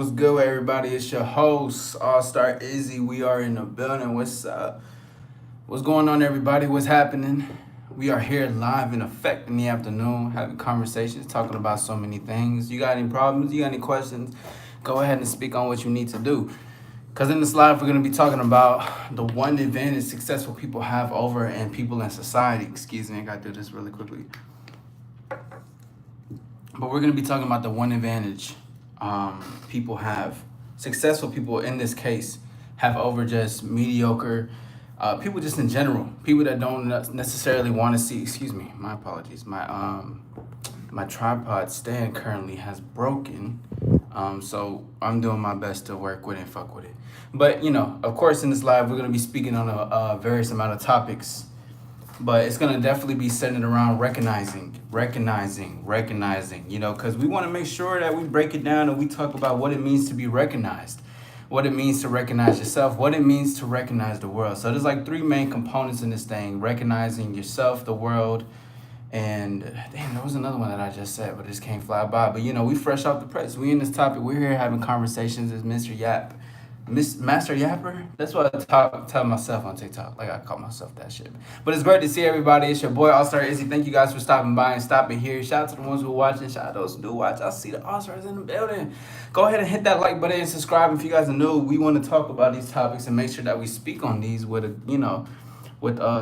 What's good, everybody? It's your host, All Star Izzy. We are in the building. What's up? What's going on, everybody? What's happening? We are here live in effect in the afternoon, having conversations, talking about so many things. You got any problems? You got any questions? Go ahead and speak on what you need to do. Because in this live, we're going to be talking about the one advantage successful people have over and people in society. Excuse me, I got to do this really quickly. But we're going to be talking about the one advantage people have, successful people in this case, have over just mediocre people, just in general, people that don't necessarily want to see. Excuse me, my apologies. My tripod stand currently has broken, so I'm doing my best to work with it and fuck with it. But of course, in this live, we're gonna be speaking on a various amount of topics, but it's gonna definitely be centered around recognizing. Because we want to make sure that we break it down and we talk about what it means to be recognized, what it means to recognize yourself, what it means to recognize the world. So there's like three main components in this thing: recognizing yourself, the world, and damn, there was another one that I just said, but it just can't fly by. But we fresh off the press. We in this topic. We're here having conversations as Mr. Yap. Master Yapper. That's what I tell myself on TikTok. Like I call myself that shit. But it's great to see everybody. It's your boy All Star Izzy. Thank you guys for stopping by and stopping here. Shout out to the ones who are watching. Shout out to those who do watch. I see the All Stars in the building. Go ahead and hit that like button and subscribe if you guys are new. We want to talk about these topics and make sure that we speak on these with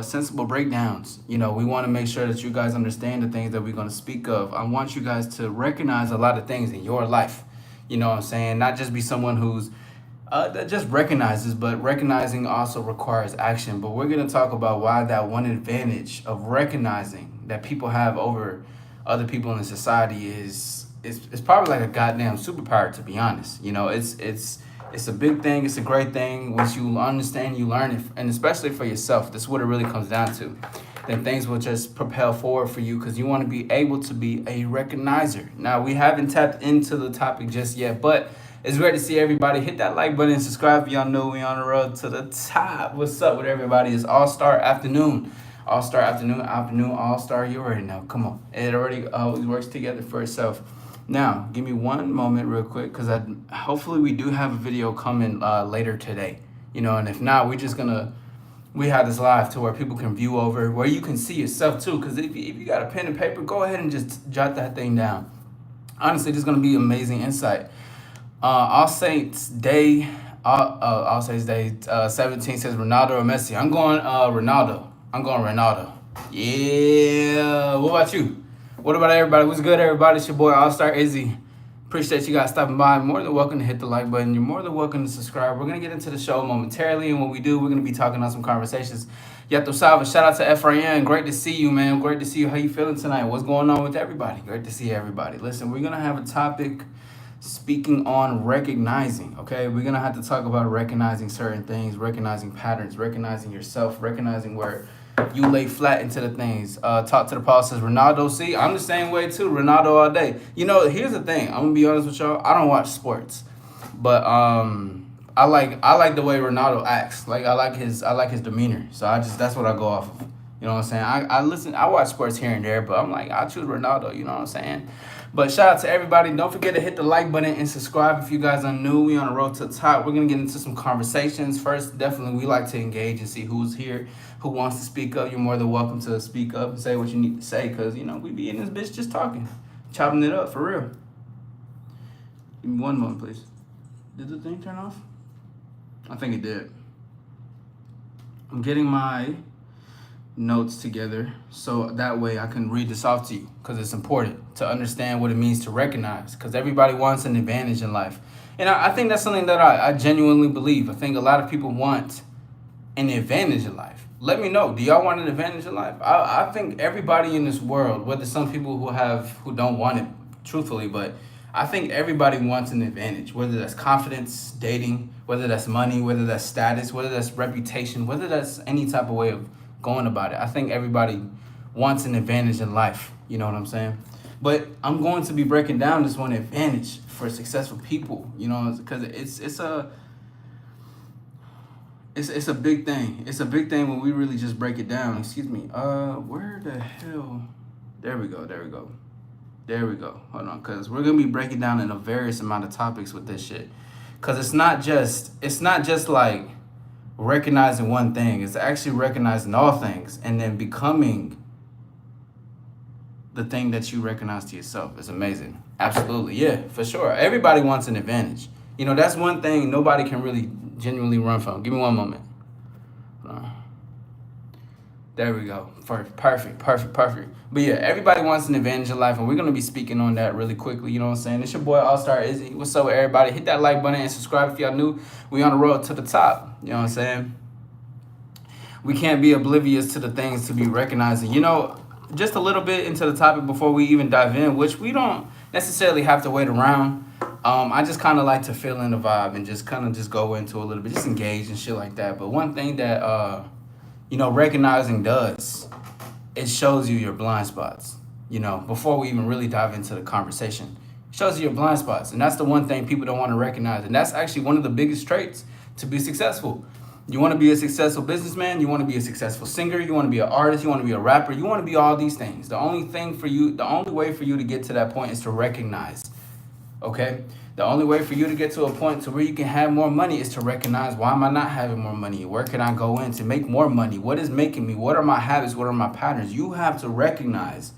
sensible breakdowns. We want to make sure that you guys understand the things that we're going to speak of. I want you guys to recognize a lot of things in your life. You know what I'm saying? Not just be someone who's that just recognizes, but recognizing also requires action. But we're going to talk about why that one advantage of recognizing that people have over other people in society is probably like a goddamn superpower, to be honest. It's a big thing. It's a great thing. Once you understand, you learn it, and especially for yourself, that's what it really comes down to. Then things will just propel forward for you because you want to be able to be a recognizer. Now, we haven't tapped into the topic just yet, but it's great to see everybody. Hit that like button and subscribe if y'all know we on the road to the top. What's up with everybody? It's All-Star Afternoon. All-Star Afternoon, All-Star. You already know. Come on. It already always works together for itself. Now, give me one moment real quick because hopefully we do have a video coming later today. And if not, we have this live to where people can view over, where you can see yourself too. Because if you got a pen and paper, go ahead and just jot that thing down. Honestly, this is going to be amazing insight. All Saints Day, 17 says Ronaldo or Messi. I'm going Ronaldo. Yeah. What about you? What about everybody? What's good, everybody? It's your boy All Star Izzy. Appreciate you guys stopping by. More than welcome to hit the like button. You're more than welcome to subscribe. We're gonna get into the show momentarily, and when we do, we're gonna be talking on some conversations. Yato Salva, shout out to Efrain. Great to see you, man. Great to see you. How you feeling tonight? What's going on with everybody? Great to see everybody. Listen, we're gonna have a topic speaking on recognizing. Okay, we're gonna have to talk about recognizing certain things, recognizing patterns, recognizing yourself, recognizing where you lay flat into the things. Talk to the Paul says Ronaldo. See, I'm the same way too. Ronaldo all day. Here's the thing. I'm gonna be honest with y'all. I don't watch sports, but I like the way Ronaldo acts. Like I like his demeanor. So that's what I go off of. You know what I'm saying? I watch sports here and there, but I'm like, I choose Ronaldo. You know what I'm saying? But shout out to everybody. Don't forget to hit the like button and subscribe if you guys are new. We on the road to the top. We're going to get into some conversations. First, definitely, we like to engage and see who's here, who wants to speak up. You're more than welcome to speak up and say what you need to say because, we be in this bitch just talking, chopping it up for real. Give me one moment, please. Did the thing turn off? I think it did. I'm getting my notes together so that way I can read this off to you because it's important to understand what it means to recognize because everybody wants an advantage in life. And I think that's something that I genuinely believe. I think a lot of people want an advantage in life. Let me know. Do y'all want an advantage in life? I think everybody in this world, whether some people who don't want it truthfully, but I think everybody wants an advantage, whether that's confidence, dating, whether that's money, whether that's status, whether that's reputation, whether that's any type of way of going about it. I think everybody wants an advantage in life. You know what I'm saying? But I'm going to be breaking down this one advantage for successful people. Because it's a big thing. It's a big thing when we really just break it down. Excuse me. Where the hell? There we go. There we go. Hold on, because we're gonna be breaking down in a various amount of topics with this shit. Because it's not just like recognizing one thing. It's actually recognizing all things and then becoming the thing that you recognize to yourself. It's amazing. Absolutely, yeah, for sure. Everybody wants an advantage. You know, that's one thing nobody can really genuinely run from. Give me one moment. There we go. Perfect. But yeah, everybody wants an advantage in life, and we're going to be speaking on that really quickly. You know what I'm saying? It's your boy, All-Star Izzy. What's up, everybody? Hit that like button and subscribe if y'all new. We on the road to the top. You know what I'm saying? We can't be oblivious to the things to be recognizing. You know, just a little bit into the topic before we even dive in, which we don't necessarily have to wait around. I just kind of like to feel in the vibe and just kind of just go into a little bit, just engage and shit like that. But one thing that, you know, recognizing does, it shows you your blind spots, you know, before we even really dive into the conversation. It shows you your blind spots. And that's the one thing people don't want to recognize. And that's actually one of the biggest traits to be successful. You want to be a successful businessman. You want to be a successful singer. You want to be an artist. You want to be a rapper. You want to be all these things. The only way for you to get to that point is to recognize. Okay? The only way for you to get to a point to where you can have more money is to recognize, why am I not having more money? Where can I go in to make more money? What is making me? What are my habits? What are my patterns? You have to recognize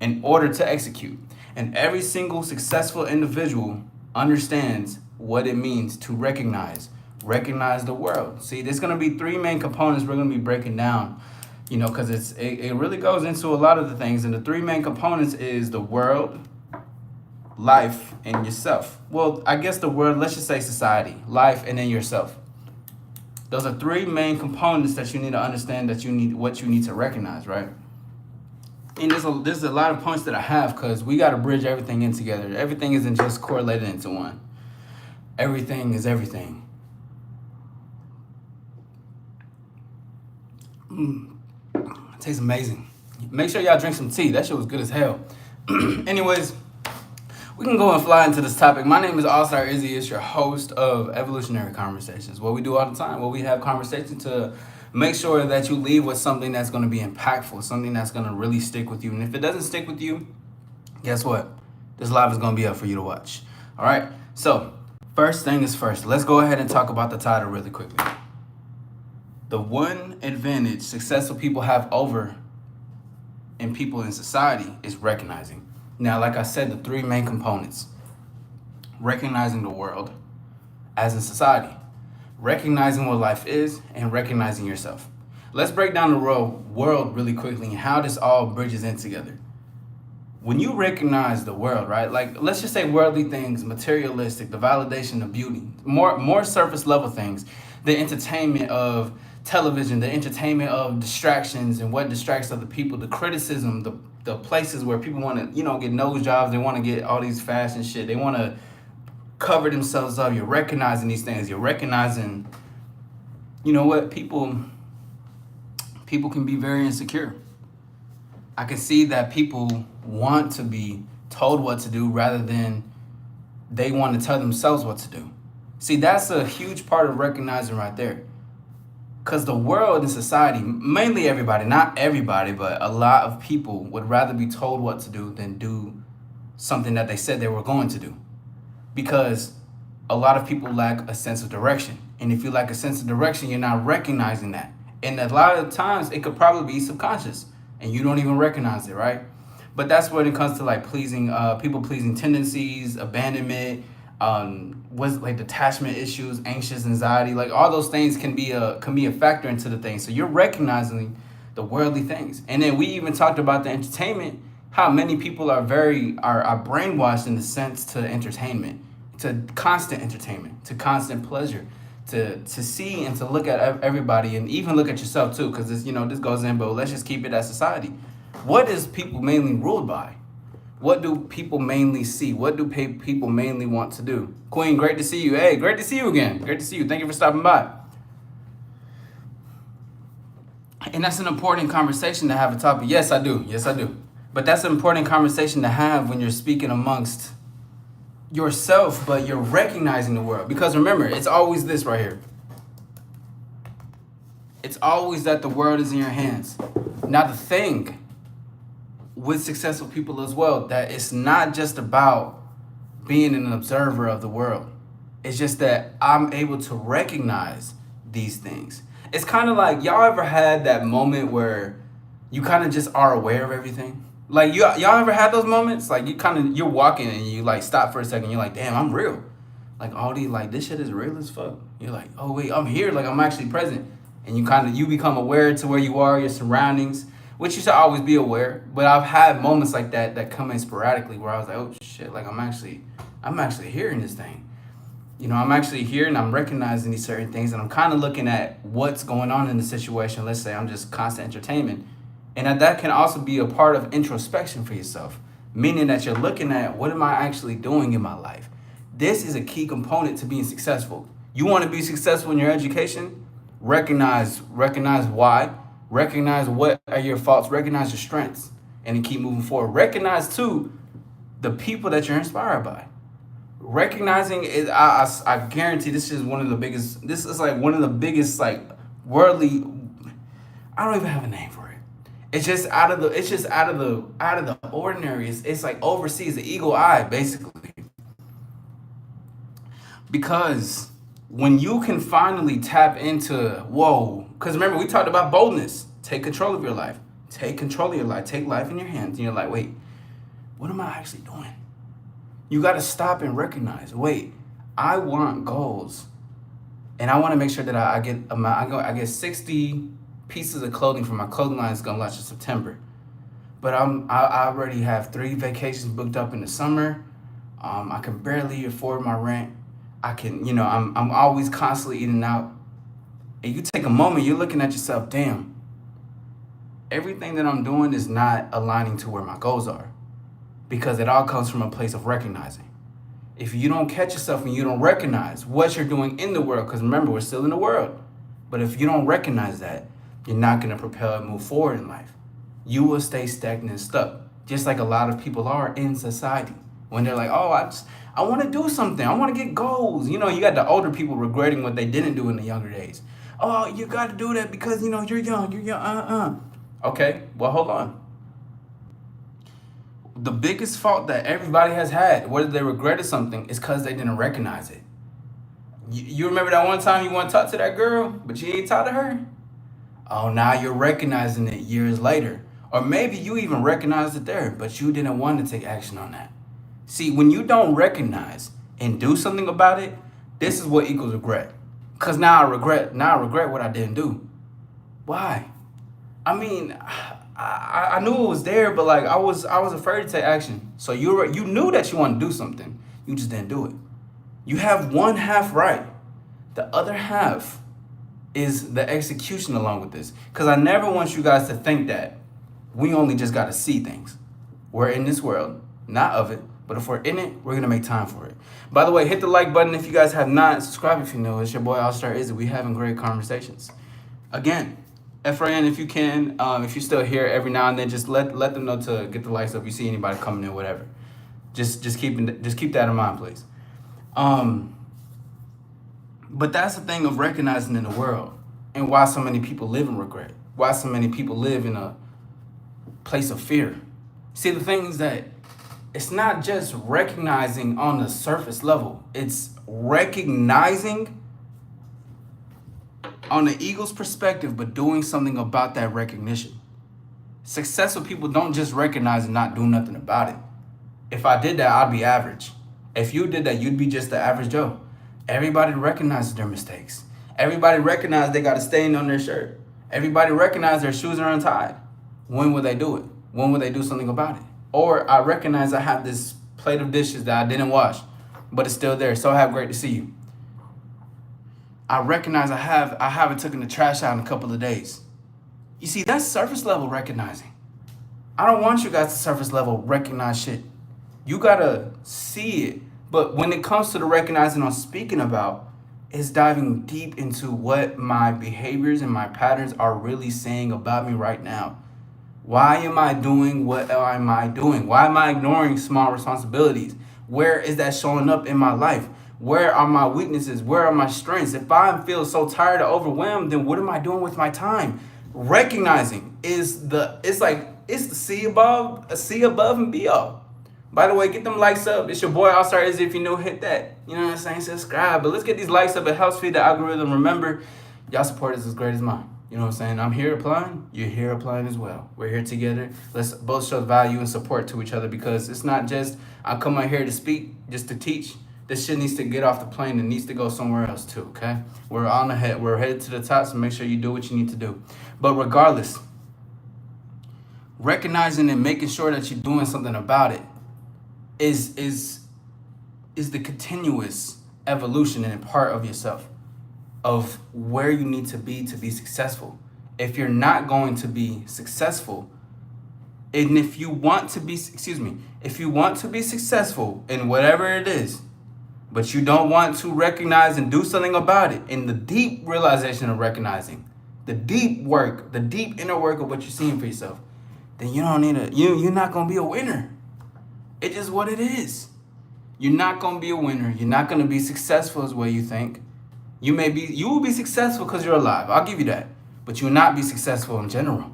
in order to execute. And every single successful individual understands what it means to recognize. Recognize the world. See, there's going to be three main components we're going to be breaking down, you know, because it really goes into a lot of the things. And the three main components is the world, life, and yourself. Well, I guess the world, let's just say society, life, and then yourself. Those are three main components that you need to understand, that you need to recognize, right? And there's a lot of points that I have, because we got to bridge everything in together. Everything isn't just correlated into one. Everything is everything. It tastes amazing. Make sure y'all drink some tea. That shit was good as hell. Anyways, we can go and fly into this topic. My name is All-Star Izzy. It's your host of Evolutionary Conversations. What we do all the time, we have conversations to make sure that you leave with something that's going to be impactful, something that's going to really stick with you. And if it doesn't stick with you, guess what? This live is going to be up for you to watch. All right? So, first thing is first. Let's go ahead and talk about the title really quickly. The one advantage successful people have over and people in society is recognizing. Now, like I said, the three main components. Recognizing the world as in society. Recognizing what life is and recognizing yourself. Let's break down the world really quickly and how this all bridges in together. When you recognize the world, right? Like, let's just say worldly things, materialistic, the validation of beauty, more surface level things, the entertainment of television, the entertainment of distractions and what distracts other people, the criticism, the places where people want to, you know, get nose jobs, they want to get all these fashion shit, they want to cover themselves up. You're recognizing these things. You're recognizing, you know what, people can be very insecure. I can see that people want to be told what to do rather than they want to tell themselves what to do. See, that's a huge part of recognizing right there. Because the world and society, mainly everybody, not everybody, but a lot of people would rather be told what to do than do something that they said they were going to do. Because a lot of people lack a sense of direction. And if you lack a sense of direction, you're not recognizing that. And a lot of times it could probably be subconscious and you don't even recognize it, right? But that's when it comes to like people pleasing tendencies, abandonment, was like detachment issues, anxious anxiety, like all those things can be a factor into the thing. So you're recognizing the worldly things. And then we even talked about the entertainment, how many people are brainwashed in the sense to entertainment, to constant entertainment, to constant pleasure, to see and to look at everybody and even look at yourself too, because this goes in, but let's just keep it as society. What is people mainly ruled by? What do people mainly see? What do people mainly want to do? Queen, great to see you. Hey, great to see you again. Great to see you. Thank you for stopping by. And that's an important conversation to have a topic. Yes, I do. But that's an important conversation to have when you're speaking amongst yourself, but you're recognizing the world. Because remember, it's always this right here. It's always that the world is in your hands. Now the thing with successful people as well, that it's not just about being an observer of the world. It's just that I'm able to recognize these things. It's kind of like, y'all ever had that moment where you kind of just are aware of everything? Like y'all ever had those moments? Like you're walking and you like stop for a second. You're like, damn, I'm real. Like all these like this shit is real as fuck. You're like, oh wait, I'm here. Like I'm actually present. And you become aware to where you are, your surroundings, which you should always be aware. But I've had moments like that come in sporadically where I was like, oh shit, like I'm actually hearing this thing. You know, I'm actually here and I'm recognizing these certain things, and I'm kind of looking at what's going on in the situation. Let's say I'm just constant entertainment. And that can also be a part of introspection for yourself, meaning that you're looking at what am I actually doing in my life? This is a key component to being successful. You want to be successful in your education? Recognize why, recognize what are your faults, recognize your strengths, and then keep moving forward. Recognize too the people that you're inspired by. Recognizing it, I guarantee this is one of the biggest. This is like one of the biggest like worldly. I don't even have a name for it. It's just out of the ordinary. It's like overseas, the eagle eye, basically. Because when you can finally tap into whoa, because remember we talked about boldness. Take control of your life. Take control of your life. Take life in your hands. And you're like, wait, what am I actually doing? You got to stop and recognize, wait, I want goals, and I want to make sure that I get 60 pieces of clothing for my clothing line is gonna launch in September, but I already have 3 vacations booked up in the summer. I can barely afford my rent. I'm always constantly eating out, and you take a moment, you're looking at yourself, damn, everything that I'm doing is not aligning to where my goals are. Because it all comes from a place of recognizing. If you don't catch yourself and you don't recognize what you're doing in the world, because remember, we're still in the world. But if you don't recognize that, you're not going to propel and move forward in life. You will stay stagnant and stuck, just like a lot of people are in society. When they're like, oh, I want to do something. I want to get goals. You know, you got the older people regretting what they didn't do in the younger days. Oh, you got to do that because, you know, you're young. Okay, well, hold on. The biggest fault that everybody has had, whether they regretted something, is because they didn't recognize it. You remember that one time you want to talk to that girl, but you ain't talk to her? Oh, now you're recognizing it years later. Or maybe you even recognized it there, but you didn't want to take action on that. See, when you don't recognize and do something about it, this is what equals regret. Because now I regret what I didn't do. Why? I mean, I knew it was there, but like I was afraid to take action. So you knew that you wanted to do something, you just didn't do it. You have one half right. The other half is the execution along with this. Because I never want you guys to think that we only just got to see things. We're in this world, not of it, but if we're in it, we're gonna make time for it. By the way, hit the like button if you guys have not. Subscribe if you know. It's your boy All-Star Izzy. We having great conversations. Again, FRN if you can, if you're still here every now and then, just let them know to get the likes up if you see anybody coming in, whatever. Just keep that in mind, please. But that's the thing of recognizing in the world and why so many people live in regret. Why so many people live in a place of fear. See, the thing is that it's not just recognizing on the surface level. It's recognizing on the eagle's perspective, but doing something about that recognition. Successful people don't just recognize and not do nothing about it. If I did that, I'd be average. If you did that, you'd be just the average Joe. Everybody recognizes their mistakes. Everybody recognizes they got a stain on their shirt. Everybody recognizes their shoes are untied. When will they do it? When will they do something about it? Or I recognize I have this plate of dishes that I didn't wash, but it's still there. So great to see you. I recognize I haven't taken the trash out in a couple of days. You see, that's surface level recognizing. I don't want you guys to surface level recognize shit. You gotta see it. But when it comes to the recognizing I'm speaking about, it's diving deep into what my behaviors and my patterns are really saying about me right now. Why am I doing what am I doing? Why am I ignoring small responsibilities? Where is that showing up in my life? Where are my weaknesses? Where are my strengths? If I feel so tired or overwhelmed, then what am I doing with my time? Recognizing it's like It's the see above and below. By the way, get them likes up. It's your boy All Star Izzy. If you new, hit that. You know what I'm saying? Subscribe. But let's get these likes up. It helps feed the algorithm. Remember, y'all support is as great as mine. You know what I'm saying? I'm here applying. You're here applying as well. We're here together. Let's both show value and support to each other, because it's not just I come out here to speak, just to teach. This shit needs to get off the plane and needs to go somewhere else too, okay? We're on the head. We're headed to the top, so make sure you do what you need to do. But regardless, recognizing and making sure that you're doing something about it is the continuous evolution and part of yourself, of where you need to be successful. If you're not going to be successful, and if you want to be successful in whatever it is, but you don't want to recognize and do something about it, in the deep realization of recognizing, the deep work, the deep inner work of what you're seeing for yourself, then you don't need you're not gonna be a winner. It's just what it is. You're not gonna be a winner. You're not gonna be successful as well you think. You will be successful because you're alive. I'll give you that. But you will not be successful in general.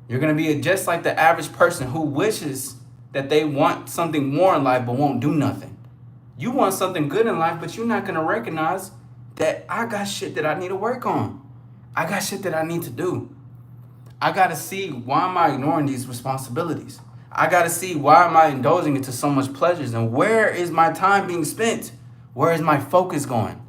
You're gonna be just like the average person who wishes that they want something more in life but won't do nothing. You want something good in life, but you're not gonna recognize that I got shit that I need to work on. I got shit that I need to do. I gotta see, why am I ignoring these responsibilities? I gotta see, why am I indulging into so much pleasures? And where is my time being spent? Where is my focus going?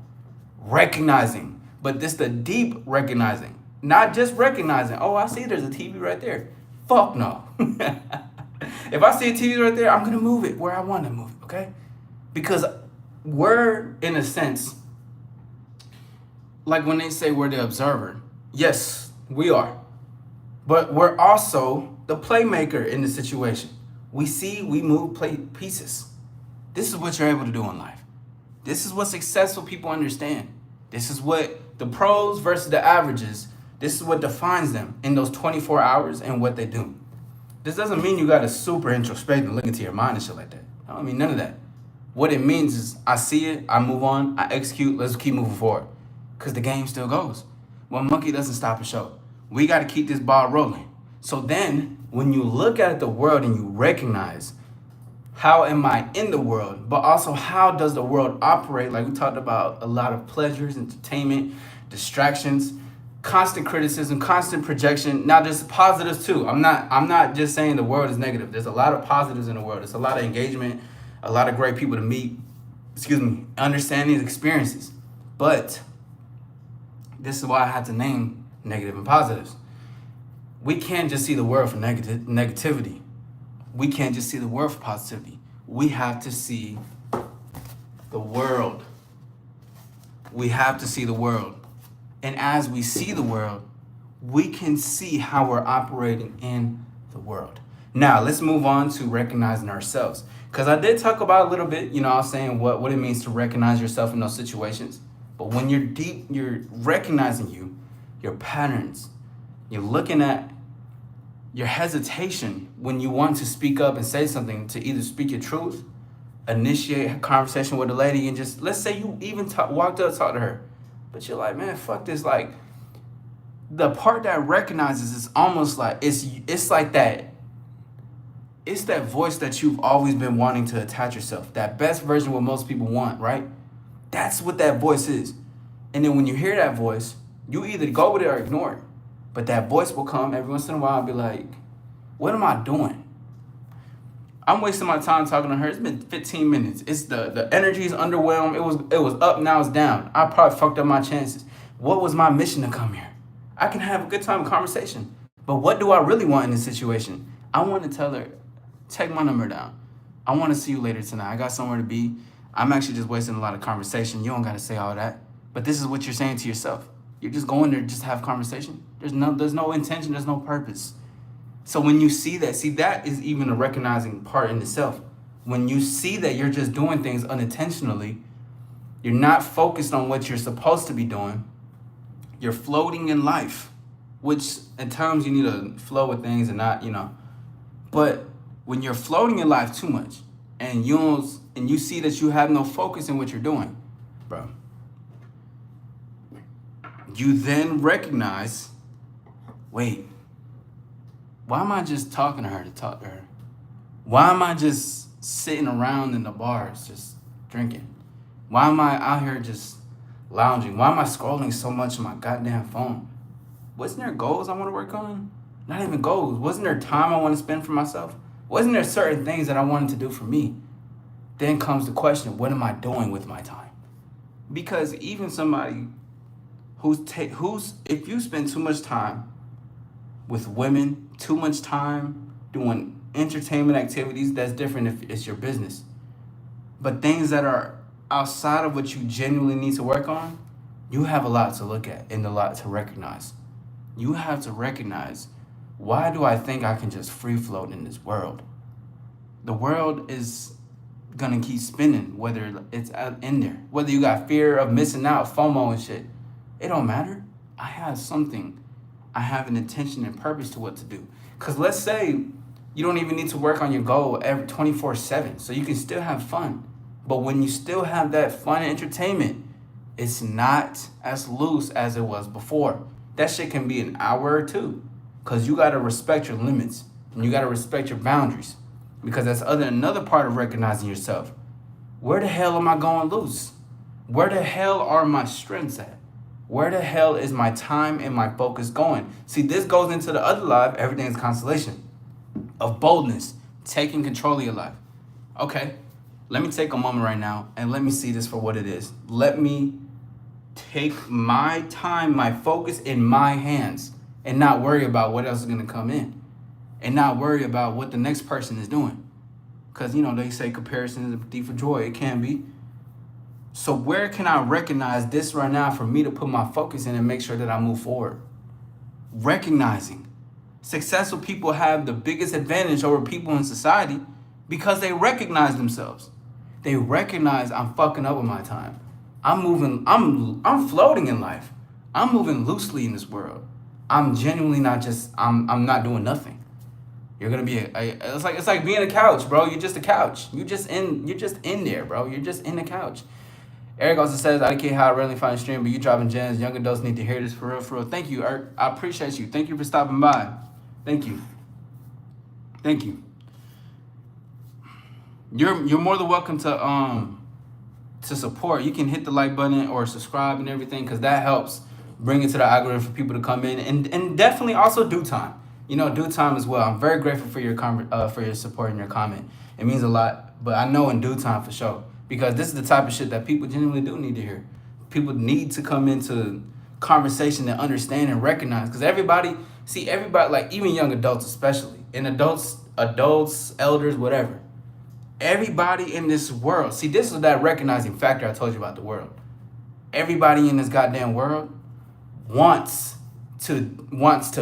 Recognizing, but this the deep recognizing. Not just recognizing, oh, I see there's a TV right there. Fuck no. If I see a TV right there, I'm gonna move it where I wanna move it, okay? Because we're, in a sense, like when they say we're the observer. Yes, we are. But we're also the playmaker in the situation. We see, we move, play pieces. This is what you're able to do in life. This is what successful people understand. This is what the pros versus the averages, this is what defines them in those 24 hours and what they do. This doesn't mean you got to super introspect and look into your mind and shit like that. I don't mean none of that. What it means is I see it, I move on, I execute, let's keep moving forward. Because the game still goes. One monkey doesn't stop a show. We got to keep this ball rolling. So then, when you look at the world and you recognize, how am I in the world, but also how does the world operate? Like we talked about, a lot of pleasures, entertainment, distractions, constant criticism, constant projection. Now there's positives too. I'm not just saying the world is negative. There's a lot of positives in the world. There's a lot of engagement, a lot of great people to meet, understand these experiences. But this is why I had to name negative and positives. We can't just see the world for negativity. We can't just see the world for positivity. We have to see the world. We have to see the world. And as we see the world, we can see how we're operating in the world. Now, let's move on to recognizing ourselves. Because I did talk about a little bit, I was saying what it means to recognize yourself in those situations. But when you're deep, you're recognizing your patterns. You're looking at your hesitation when you want to speak up and say something, to either speak your truth, initiate a conversation with a lady, and just, let's say you even walked up, talked to her, but you're like, man, fuck this. Like, the part that recognizes is almost like, it's like that. It's that voice that you've always been wanting to attach yourself. That best version of what most people want, right? That's what that voice is. And then when you hear that voice, you either go with it or ignore it. But that voice will come every once in a while and be like, what am I doing? I'm wasting my time talking to her. It's been 15 minutes. It's the energy is underwhelmed. It was up, now it's down. I probably fucked up my chances. What was my mission to come here? I can have a good time conversation. But what do I really want in this situation? I want to tell her, take my number down. I want to see you later tonight. I got somewhere to be. I'm actually just wasting a lot of conversation. You don't got to say all that. But this is what you're saying to yourself. You're just going there just to have conversation. There's no intention, there's no purpose. So when you see that is even a recognizing part in itself. When you see that you're just doing things unintentionally, you're not focused on what you're supposed to be doing, you're floating in life, which at times you need to flow with things and not, But when you're floating in life too much and you see that you have no focus in what you're doing, bro, you then recognize, wait, Why am I just talking to her to talk to her? Why am I just sitting around in the bars just drinking? Why am I out here just lounging? Why am I scrolling so much on my goddamn phone? Wasn't there goals I want to work on? Not even goals. Wasn't there time I want to spend for myself? Wasn't there certain things that I wanted to do for me? Then comes the question, what am I doing with my time? Because even somebody who's if you spend too much time with women, too much time doing entertainment activities, that's different if it's your business. But things that are outside of what you genuinely need to work on, you have a lot to look at and a lot to recognize. You have to recognize, why do I think I can just free float in this world? The world is gonna keep spinning, whether it's out in there. Whether you got fear of missing out, FOMO and shit, it don't matter. I have something. I have an intention and purpose to what to do. Cause let's say you don't even need to work on your goal every 24/7, so you can still have fun. But when you still have that fun entertainment, it's not as loose as it was before. That shit can be an hour or two. Cause you gotta respect your limits and you gotta respect your boundaries. Because that's another part of recognizing yourself. Where the hell am I going loose? Where the hell are my strengths at? Where the hell is my time and my focus going? See, this goes into the other life, everything is constellation, of boldness, taking control of your life. Okay, let me take a moment right now and let me see this for what it is. Let me take my time, my focus in my hands and not worry about what else is going to come in and not worry about what the next person is doing. Because, they say comparison is a thief of joy. It can be. So where can I recognize this right now for me to put my focus in and make sure that I move forward? Recognizing. Successful people have the biggest advantage over people in society because they recognize themselves. They recognize, I'm fucking up with my time. I'm floating in life. I'm moving loosely in this world. I'm genuinely I'm not doing nothing. You're gonna be it's like being a couch, bro. You're just a couch. You're just in there, bro. You're just in the couch. Eric also says, I don't care how I rarely find a stream, but you dropping gems. Young adults need to hear this for real, for real. Thank you, Eric. I appreciate you. Thank you for stopping by. Thank you. Thank you. You're more than welcome to support. You can hit the like button or subscribe and everything, because that helps bring it to the algorithm for people to come in, and definitely also due time. Due time as well. I'm very grateful for your support and your comment. It means a lot, but I know in due time for sure, because this is the type of shit that people genuinely do need to hear. People need to come into conversation and understand and recognize, because everybody, like even young adults especially, and adults, elders, whatever. Everybody in this world, see, this is that recognizing factor I told you about the world. Everybody in this goddamn world wants to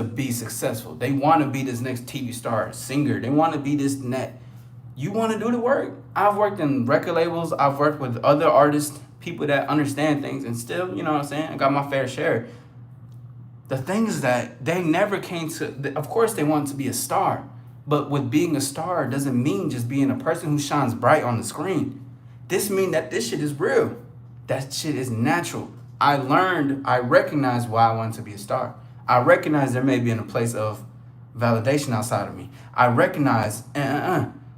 be successful. They want to be this next TV star, singer. They want to be this and that. You want to do the work. I've worked in record labels. I've worked with other artists, people that understand things, and still, you know what I'm saying, I got my fair share. The thing is that they never came to, of course they want to be a star, but with being a star doesn't mean just being a person who shines bright on the screen. This means that this shit is real. That shit is natural. I recognize why I wanted to be a star. I recognize there may be in a place of validation outside of me. I recognize,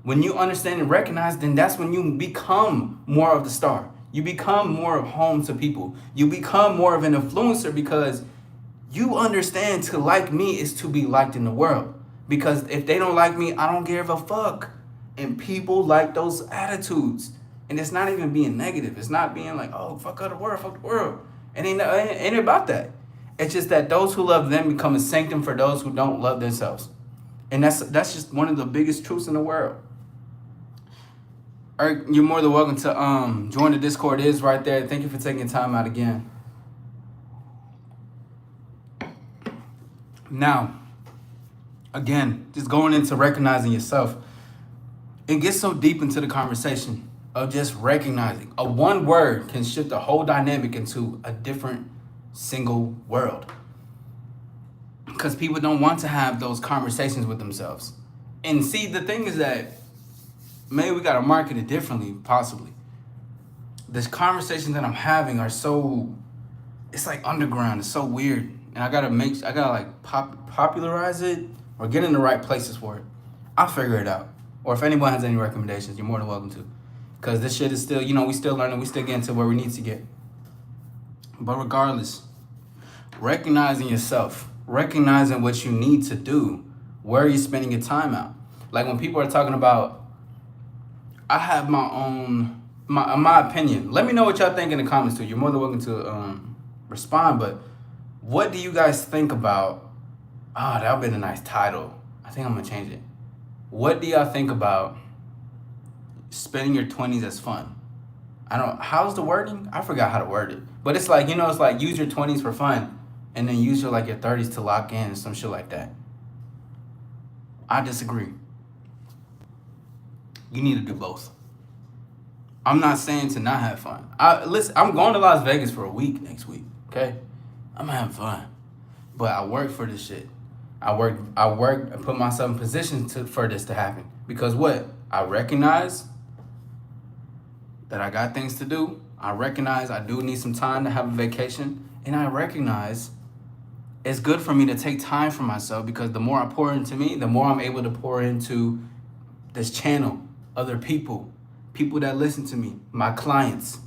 when you understand and recognize, then that's when you become more of the star. You become more of home to people. You become more of an influencer, because you understand to like me is to be liked in the world. Because if they don't like me, I don't give a fuck. And people like those attitudes. And it's not even being negative. It's not being like, oh, fuck the world. It ain't about that. It's just that those who love them become a sanctum for those who don't love themselves. And that's just one of the biggest truths in the world. Eric, you're more than welcome to join the Discord. It is right there. Thank you for taking time out again. Now, again, just going into recognizing yourself. It gets so deep into the conversation of just recognizing. A one word can shift the whole dynamic into a different single world. Because people don't want to have those conversations with themselves. And see, the thing is that maybe we got to market it differently, possibly. This conversation that I'm having are so, it's like underground. It's so weird. And I gotta like popularize it, or get in the right places for it. I'll figure it out. Or if anyone has any recommendations, you're more than welcome to. Because this shit is still, we still learning, we still getting to where we need to get. But regardless, recognizing yourself, recognizing what you need to do, where are you spending your time out? Like when people are talking about, I have my opinion. Let me know what y'all think in the comments too. You're more than welcome to respond, but what do you guys think about, that would be a nice title. I think I'm gonna change it. What do y'all think about spending your 20s as fun? How's the wording? I forgot how to word it. But it's like, it's like use your 20s for fun and then use your 30s to lock in and some shit like that. I disagree. You need to do both. I'm not saying to not have fun. Listen, I'm going to Las Vegas for a week next week, okay? I'm having fun. But I work for this shit. I work and put myself in position for this to happen. Because what? I recognize that I got things to do. I recognize I do need some time to have a vacation. And I recognize it's good for me to take time for myself, because the more I pour into me, the more I'm able to pour into this channel, other people that listen to me, my clients.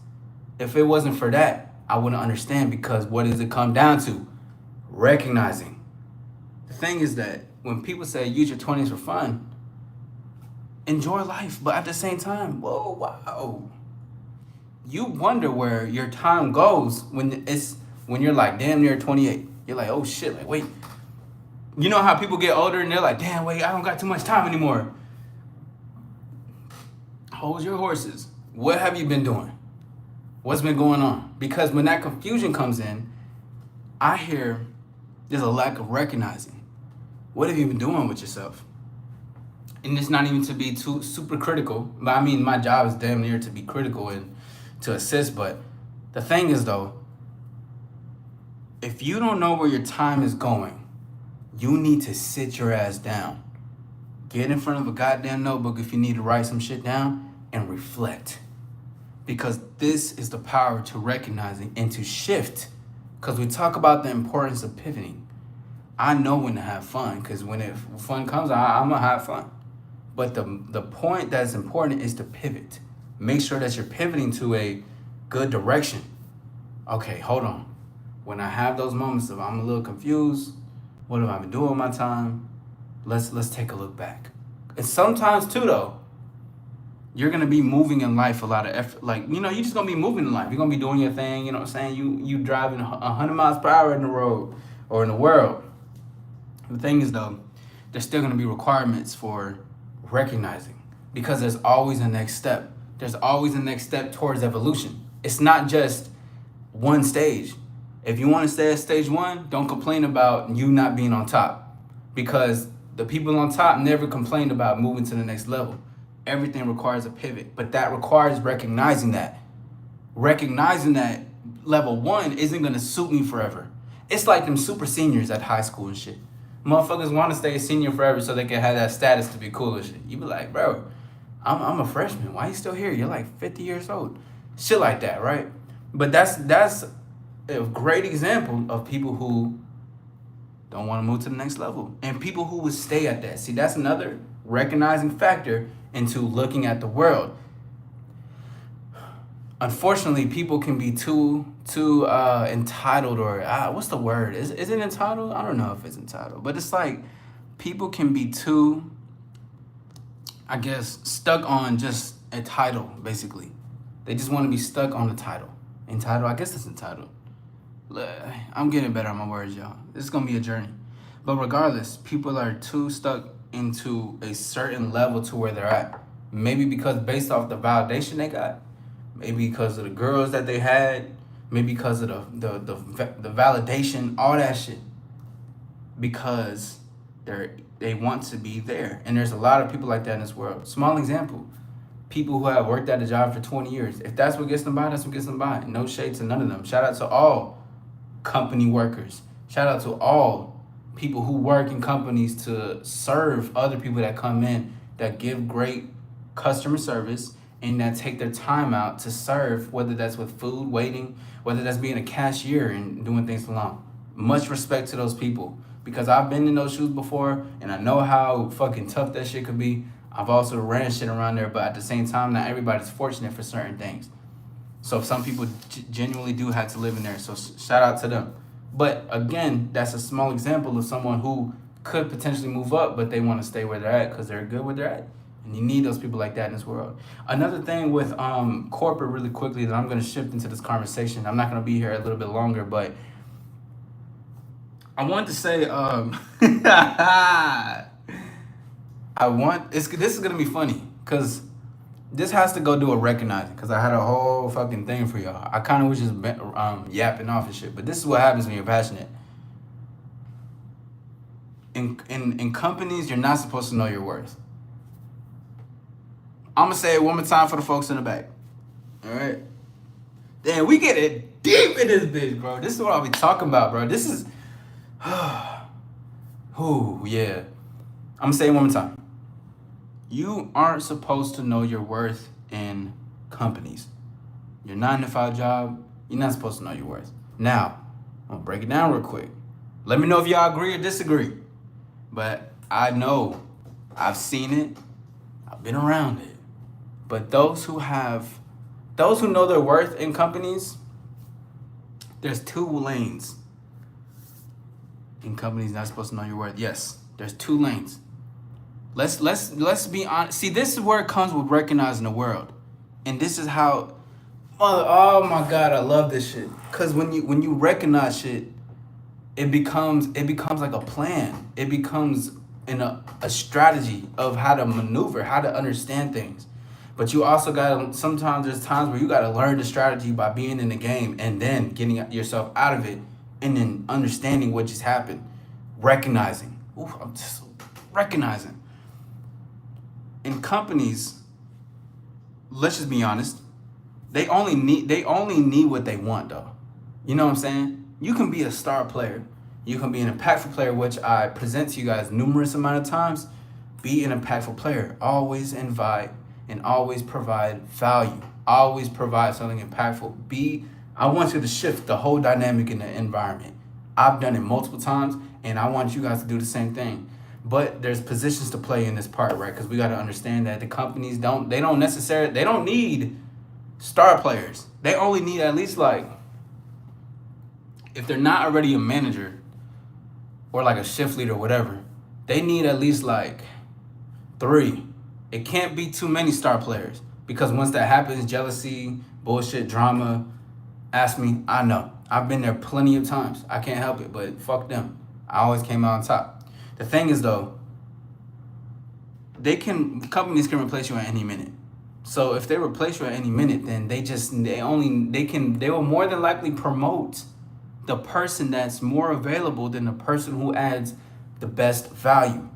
If it wasn't for that, I wouldn't understand, because what does it come down to? Recognizing. The thing is that when people say use your 20s for fun, enjoy life, but at the same time, whoa, wow. You wonder where your time goes when you're like damn near 28. You're like, oh shit, like wait. You know how people get older and they're like, damn, wait, I don't got too much time anymore. Hold your horses. What have you been doing? What's been going on? Because when that confusion comes in, I hear there's a lack of recognizing. What have you been doing with yourself? And it's not even to be too super critical, but I mean, my job is damn near to be critical and to assist. But the thing is though, if you don't know where your time is going, you need to sit your ass down. Get in front of a goddamn notebook if you need to write some shit down and reflect. Because this is the power to recognizing and to shift. Because we talk about the importance of pivoting. I know when to have fun, because when fun comes, I'm going to have fun. But the point that's important is to pivot. Make sure that you're pivoting to a good direction. Okay, hold on. When I have those moments of I'm a little confused, what have I been doing with my time? Let's take a look back. And sometimes too though, you're gonna be moving in life a lot of effort. Like, you're just gonna be moving in life. You're gonna be doing your thing, you know what I'm saying? You driving 100 miles per hour in the road or in the world. The thing is though, there's still gonna be requirements for recognizing, because there's always a next step. There's always a next step towards evolution. It's not just one stage. If you want to stay at stage one, don't complain about you not being on top, because the people on top never complained about moving to the next level. Everything requires a pivot, but that requires recognizing that. Recognizing that level one isn't going to suit me forever. It's like them super seniors at high school and shit. Motherfuckers want to stay a senior forever so they can have that status to be cool and shit. You be like, bro, I'm a freshman. Why you still here? You're like 50 years old. Shit like that, right? But that's a great example of people who don't want to move to the next level, and people who would stay at that. See, that's another recognizing factor into looking at the world. Unfortunately, people can be too entitled, or what's the word? Is it entitled? I don't know if it's entitled, but it's like people can be too, I guess, stuck on just a title. Basically, they just want to be stuck on the title. Entitled, I guess it's entitled. I'm getting better at my words, y'all. This is gonna be a journey. But regardless, people are too stuck into a certain level to where they're at. Maybe because based off the validation they got, maybe because of the girls that they had, maybe because of the validation, all that shit. Because they want to be there. And there's a lot of people like that in this world. Small example. People who have worked at a job for 20 years. If that's what gets them by, that's what gets them by. No shade to none of them. Shout out to all company workers. Shout out to all people who work in companies to serve other people that come in, that give great customer service and that take their time out to serve, whether that's with food, waiting, whether that's being a cashier and doing things along. Much respect to those people. because I've been in those shoes before and I know how fucking tough that shit could be. I've also ran shit around there, but at the same time, not everybody's fortunate for certain things. So some people genuinely do have to live in there. So shout out to them. But again, that's a small example of someone who could potentially move up, but they want to stay where they're at because they're good where they're at. And you need those people like that in this world. Another thing with corporate really quickly that I'm going to shift into this conversation. I'm not going to be here a little bit longer, but I wanted to say this is going to be funny because this has to go do a recognizing because I had a whole fucking thing for y'all. I kind of was just yapping off and shit, but this is what happens when you're passionate. In companies, you're not supposed to know your worth. I'm gonna say it one more time for the folks in the back. All right. Damn, we get it deep in this bitch, bro. This is what I'll be talking about, bro. This is, oh yeah. I'm gonna say it one more time. You aren't supposed to know your worth in companies. Your 9-to-5 job, you're not supposed to know your worth. Now, I'm gonna break it down real quick. Let me know if y'all agree or disagree. But I know, I've seen it, I've been around it. But those who know their worth in companies, there's 2 lanes. In companies not supposed to know your worth. Yes, there's 2 lanes. Let's be honest. See, this is where it comes with recognizing the world. And this is how, oh my God, I love this shit. Cause when you recognize shit, it becomes like a plan. It becomes a strategy of how to maneuver, how to understand things. But you also sometimes there's times where you gotta learn the strategy by being in the game and then getting yourself out of it and then understanding what just happened. Recognizing. I'm just recognizing. In companies, let's just be honest, they only need what they want though. You know what I'm saying? You can be a star player. You can be an impactful player, which I present to you guys numerous amount of times. Be an impactful player. Always invite and always provide value. Always provide something impactful. I want you to shift the whole dynamic in the environment. I've done it multiple times, and I want you guys to do the same thing. But there's positions to play in this part, right? Because we got to understand that the companies don't need star players. They only need at least if they're not already a manager or like a shift leader or whatever, they need at least 3. It can't be too many star players because once that happens, jealousy, bullshit, drama, ask me, I know. I've been there plenty of times. I can't help it, but fuck them. I always came out on top. The thing is though, companies can replace you at any minute. So if they replace you at any minute, then they will more than likely promote the person that's more available than the person who adds the best value.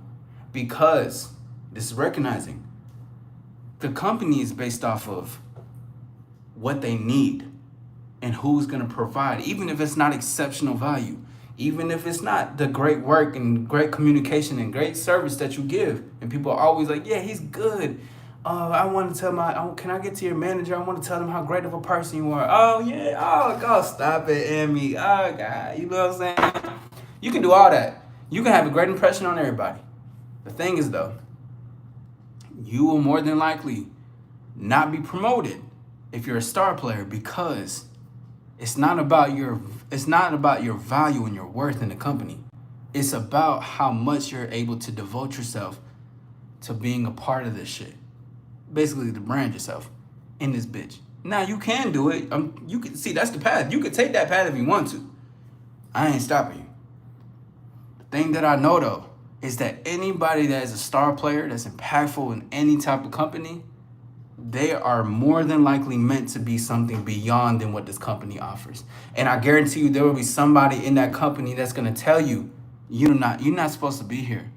Because this is recognizing the company is based off of what they need and who's going to provide, even if it's not exceptional value, even if it's not the great work and great communication and great service that you give. And people are always like, yeah, he's good. I want to tell can I get to your manager? I want to tell them how great of a person you are. Oh, yeah. Oh, God, stop it, Emmy. Oh, God. You know what I'm saying? You can do all that. You can have a great impression on everybody. The thing is, though, you will more than likely not be promoted if you're a star player because it's not about your value and your worth in the company. It's about how much you're able to devote yourself to being a part of this shit. Basically, to brand yourself in this bitch. Now, you can do it. You can see that's the path. You could take that path if you want to. I ain't stopping you. The thing that I know, though, is that anybody that is a star player that's impactful in any type of company, they are more than likely meant to be something beyond than what this company offers. And I guarantee you there will be somebody in that company that's going to tell you, you're not supposed to be here.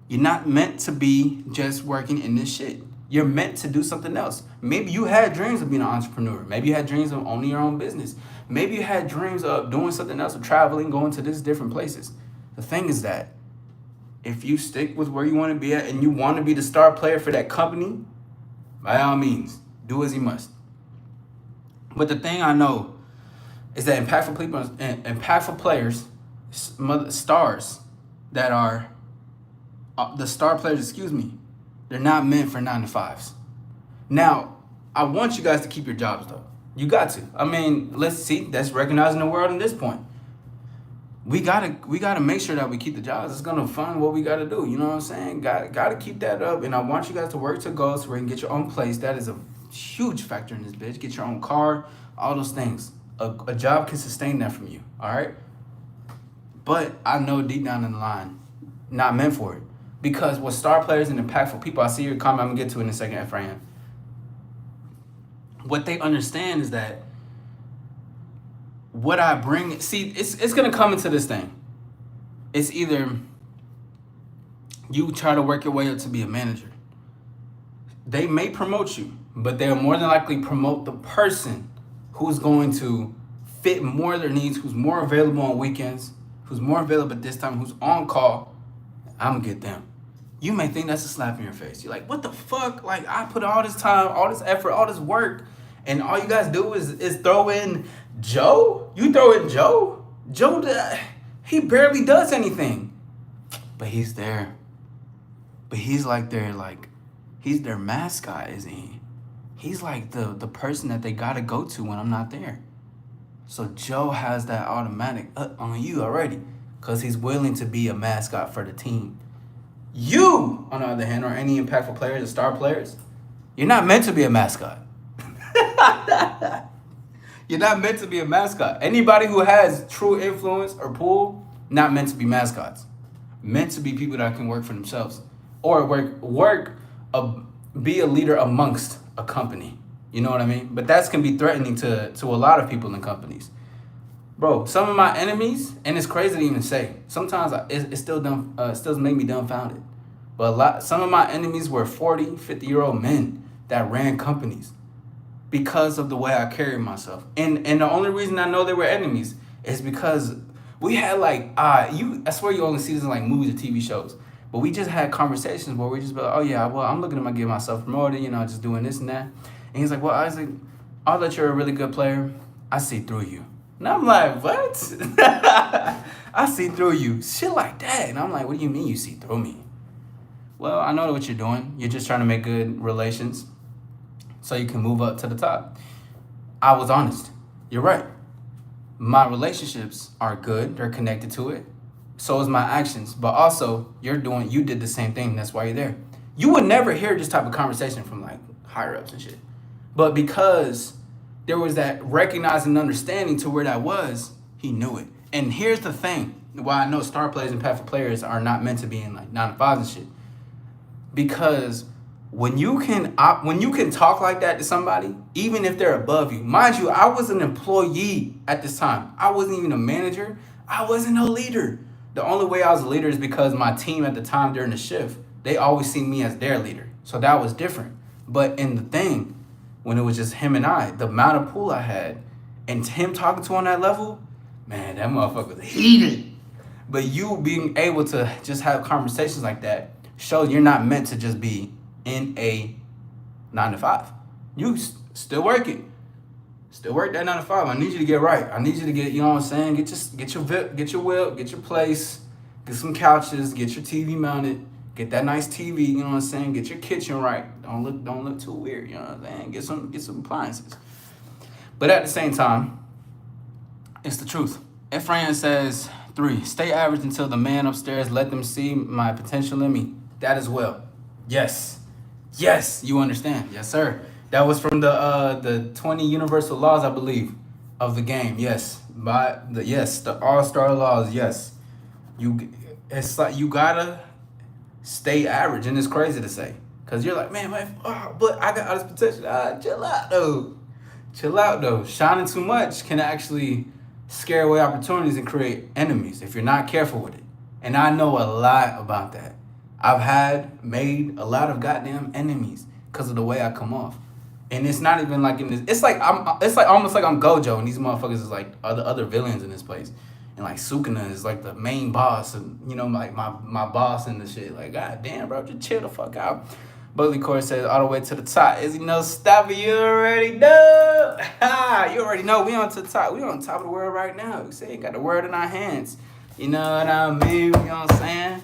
You're not meant to be just working in this shit. You're meant to do something else. Maybe you had dreams of being an entrepreneur. Maybe you had dreams of owning your own business. Maybe you had dreams of doing something else, of traveling, going to these different places. The thing is that if you stick with where you want to be at and you want to be the star player for that company, by all means, do as you must. But the thing I know is that impactful players, stars, that are the star players, excuse me, they're not meant for 9 to 5s. Now, I want you guys to keep your jobs though. You got to. I mean, let's see. That's recognizing the world in this point. We gotta make sure that we keep the jobs. It's gonna fund what we gotta do. You know what I'm saying? Gotta keep that up. And I want you guys to work to goals so we can get your own place. That is a huge factor in this bitch. Get your own car, all those things. A job can sustain that from you. All right. But I know deep down in the line, not meant for it. Because with star players and impactful people, I see your comment. I'm gonna get to it in a second, Ephraim. What they understand is that what I bring, see, it's gonna come into this thing. It's either you try to work your way up to be a manager. They may promote you, but they'll more than likely promote the person who's going to fit more of their needs, who's more available on weekends, who's more available at this time, who's on call. I'm gonna get them. You may think that's a slap in your face. You're like, what the fuck? Like, I put all this time, all this effort, all this work, and all you guys do is throw in Joe? You throw in Joe? Joe, he barely does anything. But he's there. But he's like he's their mascot, isn't he? He's like the person that they gotta go to when I'm not there. So Joe has that automatic on you already, because he's willing to be a mascot for the team. You, on the other hand, or any impactful players or star players, you're not meant to be a mascot. You're not meant to be a mascot. Anybody who has true influence or pull, not meant to be mascots. Meant to be people that can work for themselves. Or be a leader amongst a company. You know what I mean? But that can be threatening to a lot of people in companies. Bro, some of my enemies, and it's crazy to even say, sometimes it still make me dumbfounded. But some of my enemies were 40, 50-year-old men that ran companies because of the way I carried myself. And the only reason I know they were enemies is because we had I swear you only see this in like movies or TV shows, but we just had conversations where we just be like, oh yeah, well, I'm looking to get myself promoted, just doing this and that. And he's like, well, Isaac, although you're a really good player, I see through you. And I'm like, what? I see through you. Shit like that. And I'm like, what do you mean you see through me? Well, I know what you're doing. You're just trying to make good relations so you can move up to the top. I was honest. You're right. My relationships are good. They're connected to it. So is my actions. But also, you did the same thing. That's why you're there. You would never hear this type of conversation from like higher ups and shit. But because there was that recognizing understanding to where that was, he knew it. And here's the thing. Why I know star players and impactful players are not meant to be in like 9 to 5s and shit. Because when you can talk like that to somebody, even if they're above you, mind you, I was an employee at this time. I wasn't even a manager. I wasn't a leader. The only way I was a leader is because my team at the time during the shift, they always see me as their leader. So that was different. But in the thing, when it was just him and I, the amount of pull I had, and him talking to on that level, man, that motherfucker was heated. But you being able to just have conversations like that shows you're not meant to just be in a 9 to 5. You still working. Still work that 9 to 5. I need you to get right. I need you to get, you know what I'm saying? Get your whip, get your place, get some couches, get your TV mounted, get that nice TV, you know what I'm saying? Get your kitchen right. Don't look too weird, you know what I'm saying? Get some appliances. But at the same time, it's the truth. Ephraim says 3, stay average until the man upstairs let them see my potential in me. That as well. Yes, you understand. Yes, sir. That was from the 20 universal laws, I believe, of the game. Yes, the all-star laws. Yes, it's like you gotta stay average, and it's crazy to say, cause you're like, man, but I got all this potential. Chill out though. Shining too much can actually scare away opportunities and create enemies if you're not careful with it. And I know a lot about that. I've made a lot of goddamn enemies because of the way I come off. And it's not even like in this. It's like almost like I'm Gojo, and these motherfuckers is like other villains in this place. And like Sukuna is like the main boss, and like my boss and the shit. Like, god damn, bro, just chill the fuck out. Buckley Core says all the way to the top. Is he no stopping? You already know. You already know. We on to the top. We on top of the world right now. We say got the world in our hands. You know what I mean? You know what I'm saying?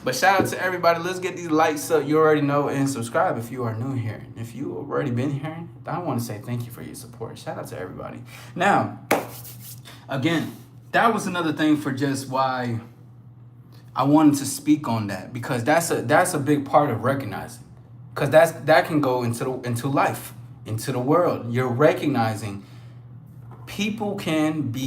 But shout out to everybody. Let's get these likes up. You already know. And subscribe if you are new here. If you already been here, I want to say thank you for your support. Shout out to everybody. Now, again, that was another thing for just why I wanted to speak on that. Because that's a big part of recognizing. Because that can go into life, into the world. You're recognizing people can be